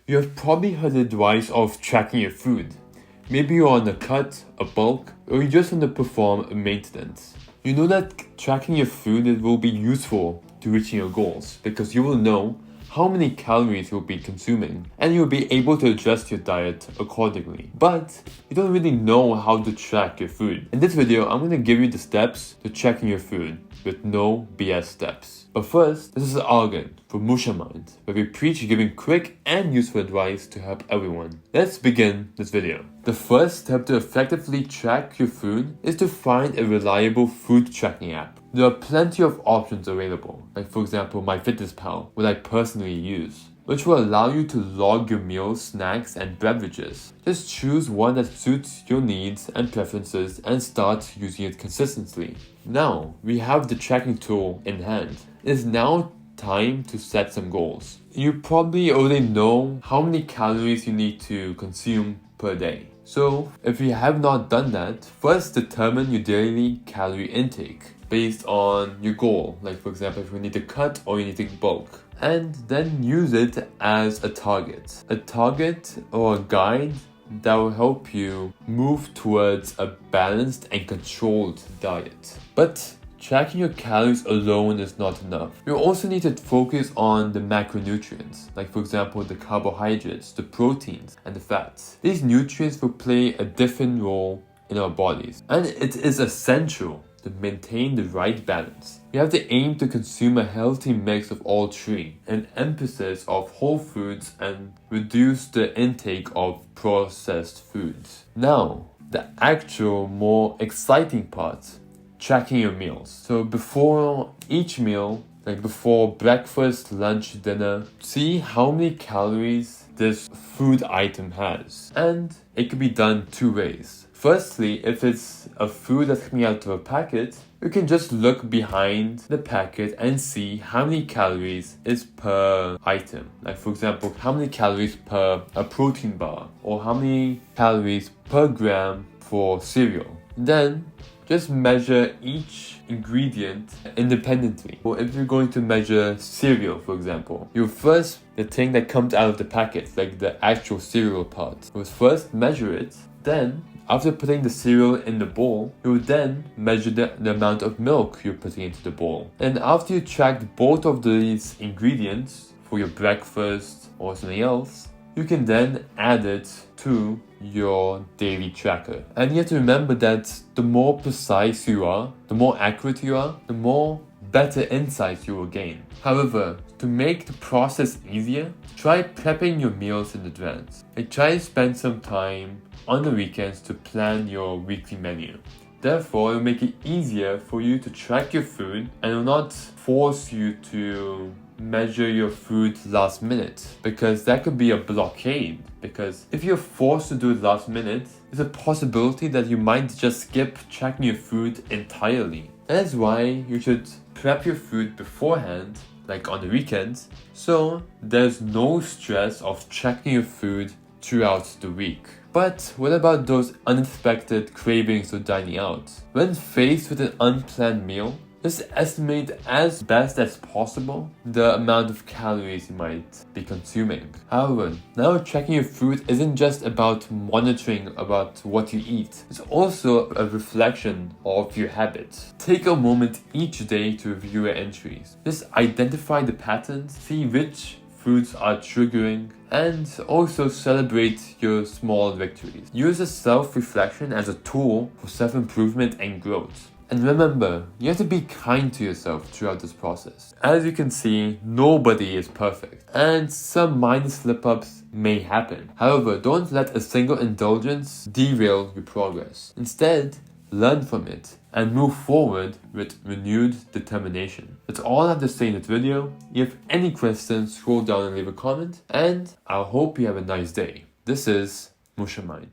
You have probably heard the advice of tracking your food. Maybe you're on a cut, a bulk, or you just want to perform a maintenance. You know that tracking your food will be useful to reaching your goals because you will know how many calories you'll be consuming and you'll be able to adjust your diet accordingly. But you don't really know how to track your food. In this video, I'm going to give you the steps to tracking your food with no BS steps. But first, this is Argan for MushaMind, where we preach giving quick and useful advice to help everyone. Let's begin this video. The first step to effectively track your food is to find a reliable food tracking app. There are plenty of options available, like for example MyFitnessPal, what I personally use, which will allow you to log your meals, snacks, and beverages. Just choose one that suits your needs and preferences and start using it consistently. Now, we have the tracking tool in hand. It is now time to set some goals. You probably already know how many calories you need to consume per day. So, if you have not done that, first determine your daily calorie intake based on your goal. Like for example, if you need to cut or you need to bulk. And then use it as a target. A target or a guide that will help you move towards a balanced and controlled diet. But tracking your calories alone is not enough. You also need to focus on the macronutrients, like for example the carbohydrates, the proteins, and the fats. These nutrients will play a different role in our bodies, and it is essential to maintain the right balance. You have to aim to consume a healthy mix of all three, an emphasis of whole foods and reduce the intake of processed foods. Now, the actual more exciting part, tracking your meals. So before each meal, like before breakfast, lunch, dinner, see how many calories this food item has. And it can be done two ways. Firstly, if it's a food that's coming out of a packet, you can just look behind the packet and see how many calories is per item. Like for example, how many calories per a protein bar or how many calories per gram for cereal. Then just measure each ingredient independently. Or if you're going to measure cereal, for example, the thing that comes out of the packet, like the actual cereal part, you first measure it. Then, after putting the cereal in the bowl, you will then measure the amount of milk you're putting into the bowl. And after you track both of these ingredients for your breakfast or something else, you can then add it to your daily tracker. And you have to remember that the more precise you are, the more accurate you are, the more better insights you will gain. However, to make the process easier, try prepping your meals in advance. And try to spend some time on the weekends to plan your weekly menu. Therefore, it will make it easier for you to track your food and will not force you to measure your food last minute, because that could be a blockade. Because if you're forced to do it last minute, there's a possibility that you might just skip tracking your food entirely. That's why you should prep your food beforehand, like on the weekends, so there's no stress of tracking your food throughout the week. But what about those unexpected cravings or dining out? When faced with an unplanned meal, just estimate as best as possible the amount of calories you might be consuming. However, now tracking your food isn't just about monitoring about what you eat. It's also a reflection of your habits. Take a moment each day to review your entries. Just identify the patterns, see which foods are triggering, and also celebrate your small victories. Use a self-reflection as a tool for self-improvement and growth. And remember, you have to be kind to yourself throughout this process. As you can see, nobody is perfect, and some minor slip-ups may happen. However, don't let a single indulgence derail your progress. Instead, learn from it and move forward with renewed determination. That's all I have to say in this video. If you have any questions, scroll down and leave a comment, and I hope you have a nice day. This is MushaMind.